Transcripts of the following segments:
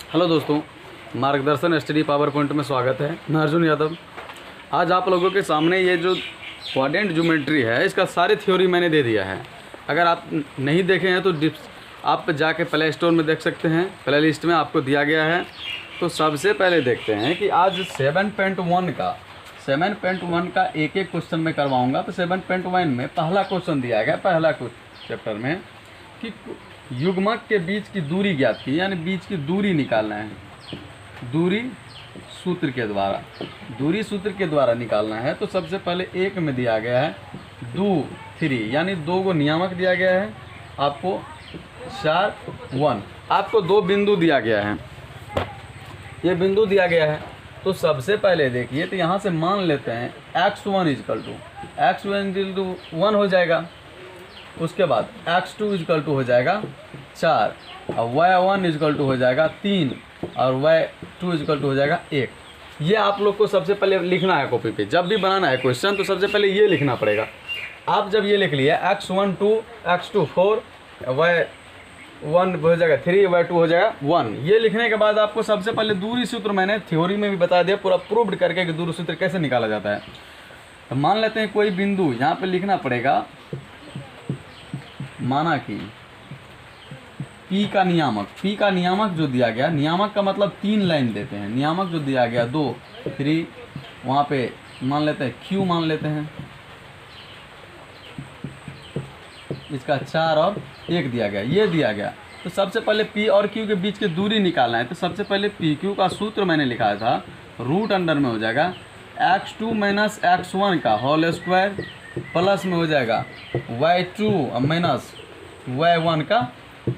Hello दोस्तों, मार्गदर्शन study power point में स्वागत है। मैं अर्जुन यादव। आज आप लोगों के सामने ये जो क्वाड्रेंट ज्योमेट्री है इसका सारी थ्योरी मैंने दे दिया है। अगर आप नहीं देखे हैं तो आप जाके प्ले स्टोर में देख सकते हैं, प्ले लिस्ट में आपको दिया गया है। तो सबसे पहले देखते हैं कि आज 7.1 का एक एक क्वेश्चन में करवाऊँगा। तो 7.1 में पहला क्वेश्चन दिया गया, पहला चैप्टर में कि युग्मक के बीच की दूरी ज्ञात की, यानी बीच की दूरी निकालना है। दूरी सूत्र के द्वारा निकालना है। तो सबसे पहले एक में दिया गया है 2, 3, यानी 2 को नियामक दिया गया है आपको, 4, 1 आपको 2 बिंदु दिया गया है। ये बिंदु दिया गया है। तो सबसे पहले देखिए, तो यहाँ से मान लेते हैं x1 = 1 हो जाएगा। उसके बाद x2 = हो जाएगा 4 और y1 = हो जाएगा 3 और y2 = हो जाएगा 1। ये आप लोग को सबसे पहले लिखना है कॉपी पे। जब भी बनाना है क्वेश्चन तो सबसे पहले ये लिखना पड़ेगा। आप जब ये लिख लिया x1 2, x2 4, y1 हो जाएगा 3, y2 हो जाएगा 1। ये लिखने के बाद आपको सबसे पहले दूरी सूत्र मैंने थ्योरी में भी बता दिया, पूरा प्रूव्ड करके कि दूरी सूत्र कैसे निकाला जाता है। तो मान लेते हैं कोई बिंदु, यहाँ पे लिखना पड़ेगा, माना कि P का नियामक जो दिया गया, नियामक का मतलब 3 लाइन देते हैं। नियामक जो दिया गया 2, 3, वहाँ पे मान लेते हैं Q मान लेते हैं, इसका 4 और 1 दिया गया, ये दिया गया। तो सबसे पहले P और Q के बीच की दूरी निकालना है। तो सबसे पहले PQ का सूत्र मैंने लिखा था, रूट अंडर में हो जाएगा x2 - x1 का होल स्क्वायर, प्लस में हो जाएगा y2 माइनस y1 का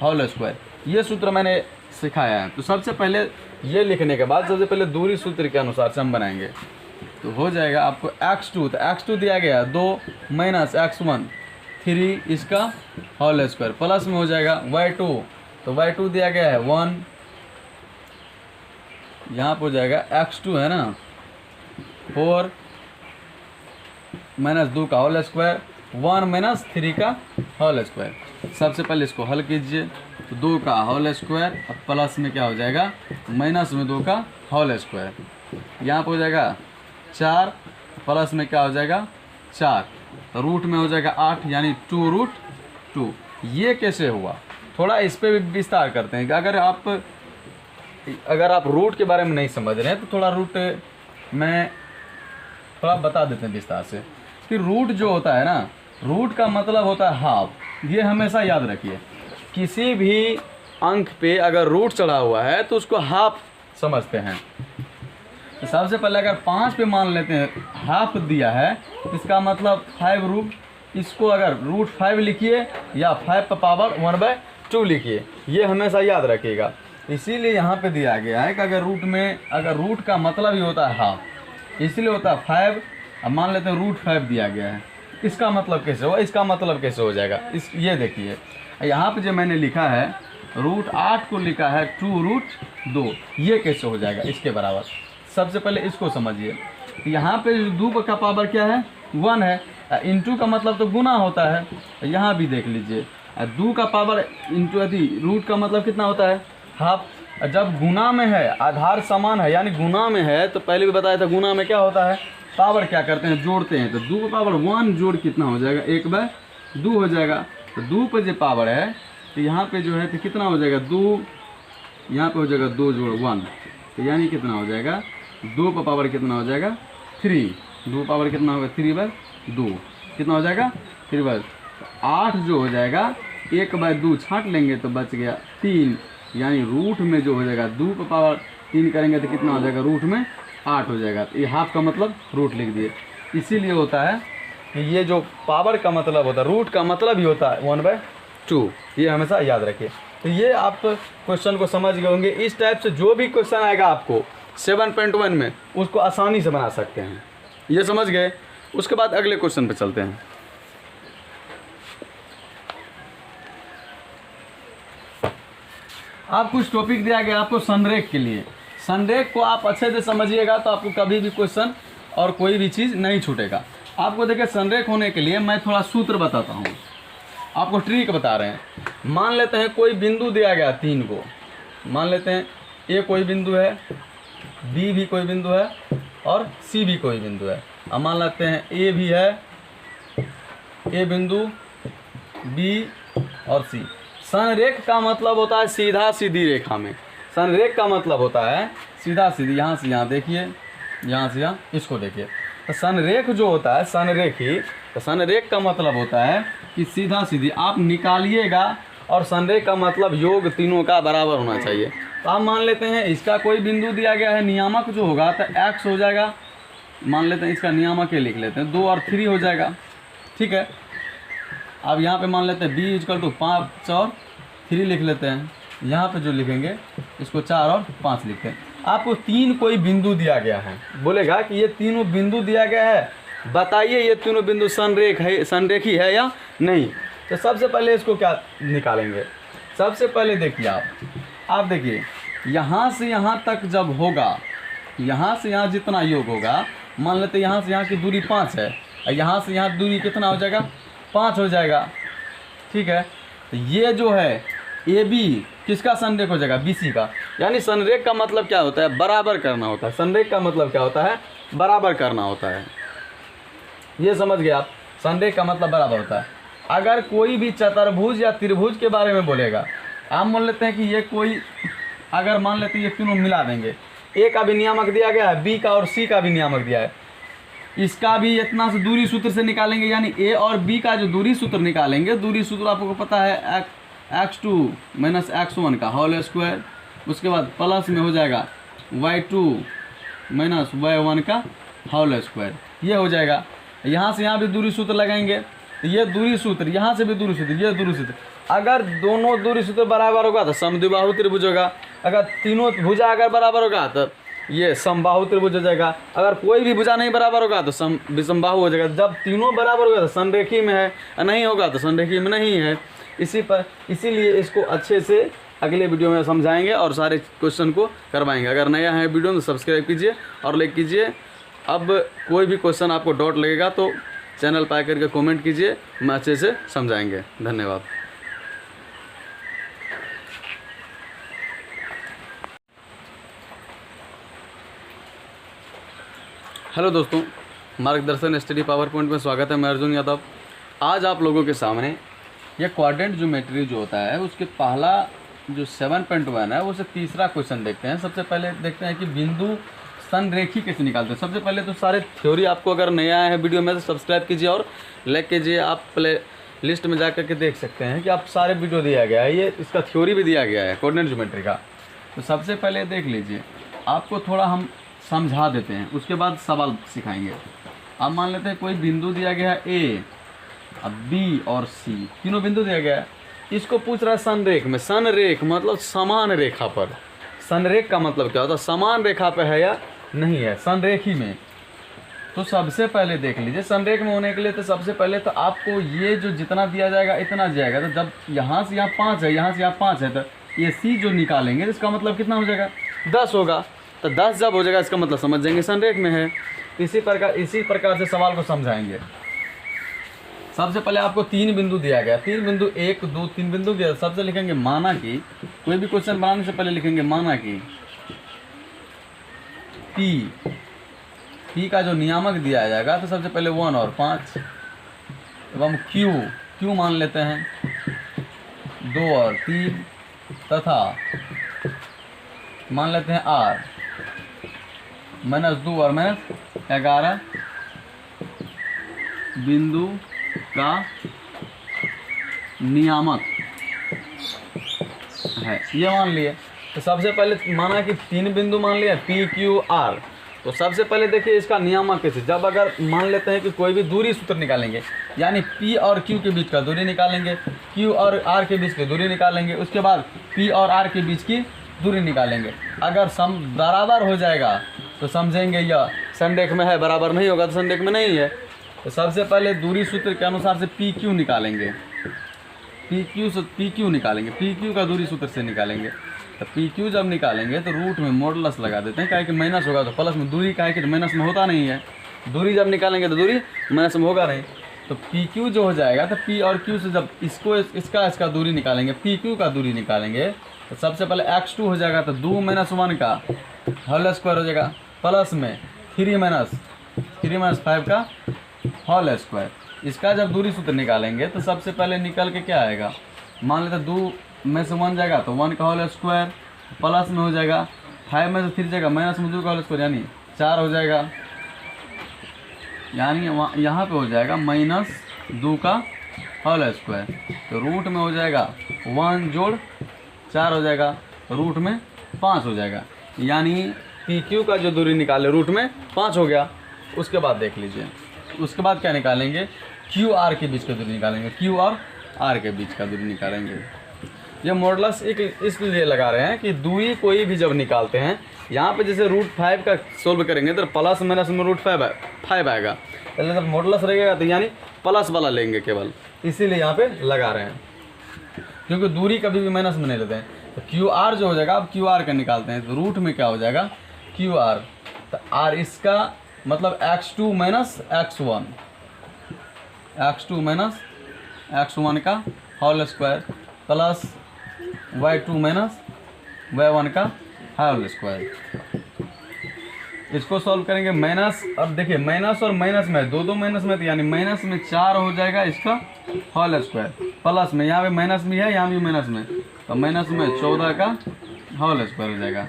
होल स्क्वायर। ये सूत्र मैंने सिखाया है। तो सबसे पहले ये लिखने के बाद सबसे पहले दूरी सूत्र के अनुसार से हम बनाएंगे। तो हो जाएगा आपको x2, तो x2 दिया गया 2 माइनस x1 3, इसका होल स्क्वायर, प्लस में हो जाएगा y2, तो y2 दिया गया है 1, यहाँ पर हो जाएगा x2 है ना 4 माइनस 2 का होल स्क्वायर, 1 माइनस 3 का होल स्क्वायर। सबसे पहले इसको हल कीजिए। तो 2 का होल स्क्वायर और प्लस में क्या हो जाएगा, माइनस में 2 का होल स्क्वायर, यहाँ पर हो जाएगा 4, प्लस में क्या हो जाएगा 4, तो रूट में हो जाएगा 8, यानी 2√2। ये कैसे हुआ, थोड़ा इस पर भी विस्तार करते हैं कि अगर आप रूट के बारे में नहीं समझ रहे हैं तो थोड़ा रूट में थोड़ा बता देते हैं विस्तार से। कि रूट जो होता है ना, रूट का मतलब होता है हाफ। ये हमेशा याद रखिए, किसी भी अंक पे अगर रूट चढ़ा हुआ है तो उसको हाफ समझते हैं। तो सबसे पहले अगर 5 पे मान लेते हैं हाफ दिया है, इसका मतलब 5√, इसको अगर √5 लिखिए या 5 पावर 1/2 लिखिए। ये हमेशा याद रखिएगा। इसीलिए यहाँ पे दिया गया है कि अगर रूट का मतलब ही होता है हाफ, इसलिए होता है 5। अब मान लेते हैं √5 दिया गया है, इसका मतलब कैसे होगा, इसका मतलब कैसे हो जाएगा, ये देखिए यहाँ पे जो मैंने लिखा है √8 को लिखा है 2√2, ये कैसे हो जाएगा इसके बराबर। सबसे पहले इसको समझिए। यहाँ पे 2 का पावर क्या है 1 है, इंटू का मतलब तो गुना होता है। यहाँ भी देख लीजिए 2 का पावर इंटू रूट का मतलब कितना होता है हाफ। जब गुना में है, आधार समान है, यानी गुना में है, तो पहले भी बताया था गुना में क्या होता है, पावर क्या करते हैं जोड़ते हैं। तो 2 का पावर 1 जोड़ कितना हो जाएगा 1/2 हो जाएगा। तो 2 पे जो पावर है तो यहाँ पे जो है तो कितना हो जाएगा 2, यहाँ पे हो जाएगा 2 जोड़ 1, तो यानी कितना हो जाएगा 2 का पावर कितना हो जाएगा 3, 2 पावर कितना होगा 3/2, कितना हो जाएगा 3/2। 8 जो हो जाएगा 1/2 छाँट लेंगे तो बच गया 3, यानी रूट में जो हो जाएगा 2 का पावर 3 करेंगे तो कितना हो जाएगा रूट में 8 हो जाएगा। तो ये हाफ का मतलब रूट लिख दिए। इसीलिए होता है कि ये जो पावर का मतलब होता है, रूट का मतलब ही होता है 1/2। ये हमेशा याद रखिए। तो ये आप क्वेश्चन को समझ गए होंगे। इस टाइप से जो भी क्वेश्चन आएगा आपको 7.1 में, उसको आसानी से बना सकते हैं। ये समझ गए। उसके बाद अगले क्वेश्चन पे चलते हैं। आप कुछ टॉपिक दिया गया आपको संरेख के लिए। संरेख को आप अच्छे से समझिएगा तो आपको कभी भी क्वेश्चन और कोई भी चीज़ नहीं छूटेगा। आपको देखिए संरेख होने के लिए मैं थोड़ा सूत्र बताता हूँ, आपको ट्रिक बता रहे हैं। मान लेते हैं कोई बिंदु दिया गया 3 को, मान लेते हैं ए कोई बिंदु है, बी भी कोई बिंदु है और सी भी कोई बिंदु है। अब मान लेते हैं ए भी है, ए बिंदु, बी और सी। संरेख का मतलब होता है सीधा सीधी रेखा में, संरेख का मतलब होता है सीधा सीधी, यहाँ से यहाँ देखिए, यहाँ से यहाँ, इसको देखिए। तो संरेख जो होता है, संरेखी, तो संरेख का मतलब होता है कि सीधा सीधी आप निकालिएगा, और संरेख का मतलब योग तीनों का बराबर होना चाहिए। तो आप मान लेते हैं इसका कोई बिंदु दिया गया है, नियामक जो होगा तो x हो जाएगा, मान लेते हैं इसका नियामक ये लिख लेते हैं, 2 और 3 हो जाएगा, ठीक है। अब यहाँ पे मान लेते हैं b इक्वल टू 5 और 3 लिख लेते हैं, यहाँ पे जो लिखेंगे इसको 4 और 5 लिखते हैं। आपको 3 कोई बिंदु दिया गया है, बोलेगा कि ये तीनों बिंदु दिया गया है, बताइए ये तीनों बिंदु संरेख है, संरेखी है या नहीं। तो सबसे पहले इसको क्या निकालेंगे, सबसे पहले देखिए आप देखिए यहाँ से यहाँ तक जब होगा, यहाँ से यहाँ जितना योग होगा, मान लेते यहाँ से यहाँ की दूरी 5 है, और यहाँ से यहाँ दूरी कितना हो जाएगा, 5 हो जाएगा, ठीक है। तो ये जो है ए बी किसका संरेख हो जाएगा, बी सी का। यानी संरेख का मतलब क्या होता है, बराबर करना होता है। संरेख का मतलब क्या होता है, बराबर करना होता है, ये समझ गए आप। संरेख का मतलब बराबर होता है। अगर कोई भी चतुर्भुज या त्रिभुज के बारे में बोलेगा, आप मान लेते हैं कि ये कोई, अगर मान लेते हैं ये तीनों मिला देंगे, ए का भी नियामक दिया गया है, बी का और सी का भी नियामक दिया है, इसका भी इतना से दूरी सूत्र से निकालेंगे, यानी ए और बी का जो दूरी सूत्र निकालेंगे, दूरी सूत्र आपको पता है x2 माइनस x1 का होल स्क्वायर, उसके बाद प्लस में हो जाएगा y2 माइनस y1 का होल स्क्वायर, ये हो जाएगा। यहाँ से यहाँ भी दूरी सूत्र लगाएंगे, तो ये दूरी सूत्र, यहाँ से भी दूरी सूत्र, ये दूरी सूत्र। अगर दोनों दूरी सूत्र बराबर होगा तो समद्विबाहु त्रिभुज होगा, अगर तीनों भुजा अगर बराबर होगा तो ये समबाहु त्रिभुज हो जाएगा, अगर कोई भी भुजा नहीं बराबर होगा तो विषमबाहु हो जाएगा। जब तीनों बराबर होगा तो संरेखी में है, नहीं होगा तो संरेखी में नहीं है। इसीलिए इसको अच्छे से अगले वीडियो में समझाएंगे और सारे क्वेश्चन को करवाएंगे। अगर नया है वीडियो तो सब्सक्राइब कीजिए और लाइक कीजिए। अब कोई भी क्वेश्चन आपको डाउट लगेगा तो चैनल पर आकर के कमेंट कीजिए, हम अच्छे से समझाएंगे। धन्यवाद। हेलो दोस्तों, मार्गदर्शन स्टडी पावर पॉइंट में स्वागत है। मैं अर्जुन यादव। आज आप लोगों के सामने ये क्वाड्रेंट ज्योमेट्री जो होता है उसके पहला जो 7.1 है उससे तीसरा क्वेश्चन देखते हैं। सबसे पहले देखते हैं कि बिंदु संरेखी कैसे निकालते हैं। सबसे पहले तो सारे थ्योरी, आपको अगर नया है वीडियो में तो सब्सक्राइब कीजिए और लाइक कीजिए। आप प्ले लिस्ट में जा कर के देख सकते हैं कि आप सारे वीडियो दिया गया है, ये इसका थ्योरी भी दिया गया है क्वाड्रेंट ज्योमेट्री का। तो सबसे पहले देख लीजिए, आपको थोड़ा हम समझा देते हैं, उसके बाद सवाल सिखाएंगे। अब मान लेते हैं कोई बिंदु दिया गया है ए, अब बी और सी, तीनों बिंदु दिया गया है। इसको पूछ रहा है संरेख में। संरेख मतलब समान रेखा पर। संरेख का मतलब क्या होता है, समान रेखा पर है या नहीं है, संरेखी में। तो सबसे पहले देख लीजिए, संरेख में होने के लिए तो सबसे पहले तो आपको ये जो जितना दिया जाएगा इतना जाएगा। तो जब यहाँ से यहाँ 5 है, यहाँ से यहाँ 5 है, तो ये सी जो निकालेंगे तो इसका मतलब कितना हो जाएगा, 10 होगा। तो 10 जब हो जाएगा इसका मतलब समझ जाएंगे संरेख में है। इसी प्रकार से सवाल को समझाएंगे। सबसे पहले आपको 3 बिंदु दिया गया, 3 बिंदु 1 2 3 बिंदु दिया। सबसे लिखेंगे माना कि, कोई भी क्वेश्चन बनाने से पहले लिखेंगे माना कि P का जो नियामक दिया जाएगा तो सबसे पहले 1 और 5। अब हम Q मान लेते हैं 2 और 3, तथा मान लेते हैं R -2 और -11 बिंदु का नियामक है, ये मान लिए। तो सबसे पहले माना कि 3 बिंदु मान लिया P Q R। तो सबसे पहले देखिए इसका नियामक कैसे, जब अगर मान लेते हैं कि कोई भी दूरी सूत्र निकालेंगे, यानी P और Q के बीच का दूरी निकालेंगे, Q और R के बीच की दूरी निकालेंगे, उसके बाद P और R के बीच की दूरी निकालेंगे। अगर सम बराबर हो जाएगा तो समझेंगे यह संरेख में है, बराबर नहीं होगा तो संरेख में नहीं है। तो सबसे पहले दूरी सूत्र के अनुसार से PQ निकालेंगे, PQ निकालेंगे, PQ का दूरी सूत्र से निकालेंगे। तो PQ जब निकालेंगे तो रूट में मॉडुलस लगा देते हैं, काहे कि माइनस होगा तो प्लस में, दूरी काहे कि माइनस में होता नहीं है, दूरी जब निकालेंगे तो दूरी माइनस में होगा नहीं। तो पी क्यू जो हो जाएगा, तो पी और क्यू से जब इसका दूरी निकालेंगे, पी क्यू का दूरी निकालेंगे, तो सबसे पहले x2 हो जाएगा, तो 2 - 1 का होल स्क्वायर हो जाएगा, प्लस में 3 - 5 का होल स्क्वायर। इसका जब दूरी सूत्र निकालेंगे तो सबसे पहले निकल के क्या आएगा, मान लेते 2 में से 1 जाएगा तो 1 का होल स्क्वायर, प्लस में हो जाएगा 5 में से 3 जाएगा माइनस में 2 का होल स्क्वायर, यानी 4 हो जाएगा, यानी यहाँ पे हो जाएगा -2 का होल स्क्वायर। तो रूट में हो जाएगा 1 जोड़ 4 हो जाएगा, रूट में 5 हो जाएगा, यानी पी क्यू का जो दूरी निकाले रूट में 5 हो गया। उसके बाद देख लीजिए, उसके बाद क्या निकालेंगे, क्यू आर के बीच का दूरी निकालेंगे, क्यू और आर के बीच का दूरी निकालेंगे। ये मॉडुलस एक इसलिए लगा रहे हैं कि दूरी कोई भी जब निकालते हैं, यहाँ पे जैसे √5 का सोल्व करेंगे तो प्लस माइनस में √5 आएगा, पहले जब मॉडुलस रहेगा तो यानी प्लस वाला लेंगे केवल, इसीलिए यहाँ पे लगा रहे हैं, क्योंकि दूरी कभी भी माइनस में नहीं लेते हैं। तो क्यू आर जो हो जाएगा, अब क्यू आर का निकालते हैं, तो रूट में क्या हो जाएगा क्यू आर, तो आर इसका मतलब x2 - x1, x2 - x1 का whole square plus y2 - y1 का होल स्क्वायर। इसको सॉल्व करेंगे माइनस, अब देखिए माइनस और माइनस में दो माइनस में, तो यानी माइनस में 4 हो जाएगा इसका होल स्क्वायर, प्लस में यहाँ पे माइनस भी है, यहाँ भी माइनस में, तो माइनस में 14 का होल स्क्वायर हो जाएगा।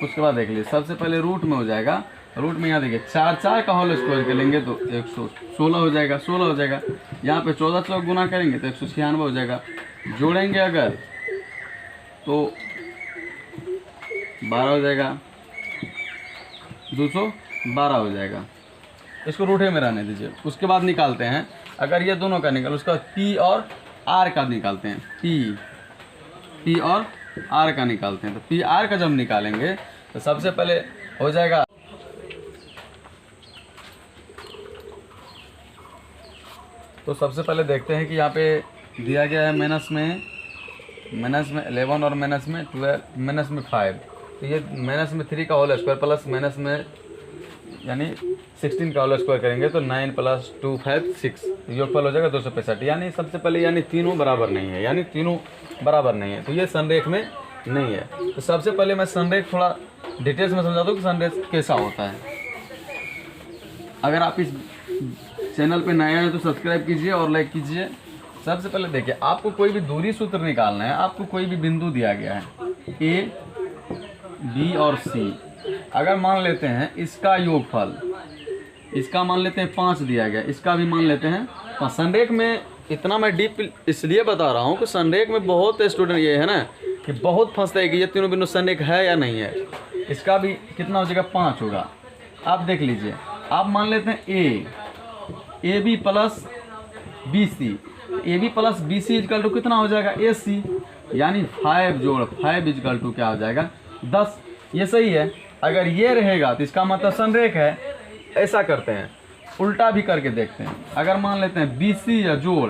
उसके बाद देख लीजिए, सबसे पहले रूट में हो जाएगा, रूट में यहाँ देखिए 4 का होल स्क्वायर करेंगे तो 116 हो जाएगा, 16 हो जाएगा, यहाँ पे 14 से गुना करेंगे तो 196 हो जाएगा, जोड़ेंगे अगर तो 12 हो जाएगा, 212 हो जाएगा। इसको रूठे में रहने दीजिए। उसके बाद निकालते हैं, अगर ये दोनों का निकाल, उसका पी और आर का निकालते हैं, पी और आर का निकालते हैं। तो पी आर का जब निकालेंगे तो सबसे पहले हो जाएगा, तो सबसे पहले देखते हैं कि यहाँ पे दिया गया है माइनस में 11 और माइनस में 12, माइनस में 5, तो ये माइनस में 3 का होल स्क्वायर प्लस माइनस में यानी 16 का होल स्क्वायर करेंगे तो 9 + 2 5 6, योगफल हो जाएगा 265। यानी सबसे पहले यानी तीनों बराबर नहीं है, यानी तीनों बराबर नहीं है, तो ये संरेख में नहीं है। तो सबसे पहले मैं संरेख थोड़ा डिटेल्स में समझा दूँ कि संरेख कैसा होता है। अगर आप इस चैनल पे नया है तो सब्सक्राइब कीजिए और लाइक कीजिए। सबसे पहले देखिए, आपको कोई भी दूरी सूत्र निकालना है, आपको कोई भी बिंदु दिया गया है ए, बी और सी। अगर मान लेते हैं इसका योगफल, इसका मान लेते हैं 5 दिया गया, इसका भी मान लेते हैं 5। संरेख में इतना मैं डीप इसलिए बता रहा हूँ कि संरेख में बहुत स्टूडेंट ये है ना कि बहुत फंसते हैं कि ये तीनों बिंदु संरेख है या नहीं है। इसका भी कितना हो जाएगा, 5 होगा। आप देख लीजिए, आप मान लेते हैं A B plus B C, A B plus B C is equal to कितना हो जाएगा, ए सी, यानी 5 जोड़ 5 इजकल टू क्या हो जाएगा, 10। ये सही है। अगर ये रहेगा तो इसका मतलब संरेख है। ऐसा करते हैं, उल्टा भी करके देखते हैं। अगर मान लेते हैं बी सी या जोड़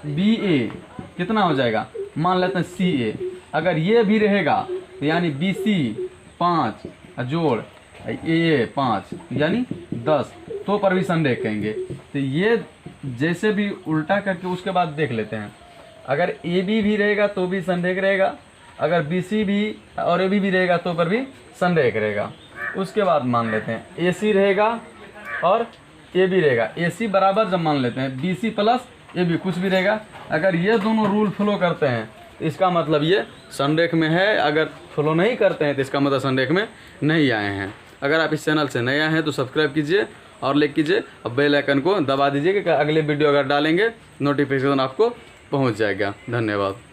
बी ए कितना हो जाएगा, मान लेते हैं सी ए, अगर ये भी रहेगा तो यानी बी सी 5 जोड़ ए 5 यानी 10, तो पर भी संरेख कहेंगे। तो ये जैसे भी उल्टा करके उसके बाद देख लेते हैं। अगर ए बी भी रहेगा तो भी संरेख रहेगा, अगर बी सी भी और ए बी भी रहेगा तो पर भी संरेख रहेगा। उसके बाद मान लेते हैं ए सी रहेगा और ए बी रहेगा, ए सी बराबर जब मान लेते हैं B C plus A B कुछ भी रहेगा। अगर ये दोनों रूल फॉलो करते हैं तो इसका मतलब ये संरेख में है, अगर फॉलो नहीं करते हैं तो इसका मतलब संरेख में नहीं आए हैं। अगर आप इस चैनल से नया हैं तो सब्सक्राइब कीजिए और लाइक कीजिए और बेल आइकन को दबा दीजिए कि अगले वीडियो अगर डालेंगे नोटिफिकेशन आपको पहुंच जाएगा। धन्यवाद।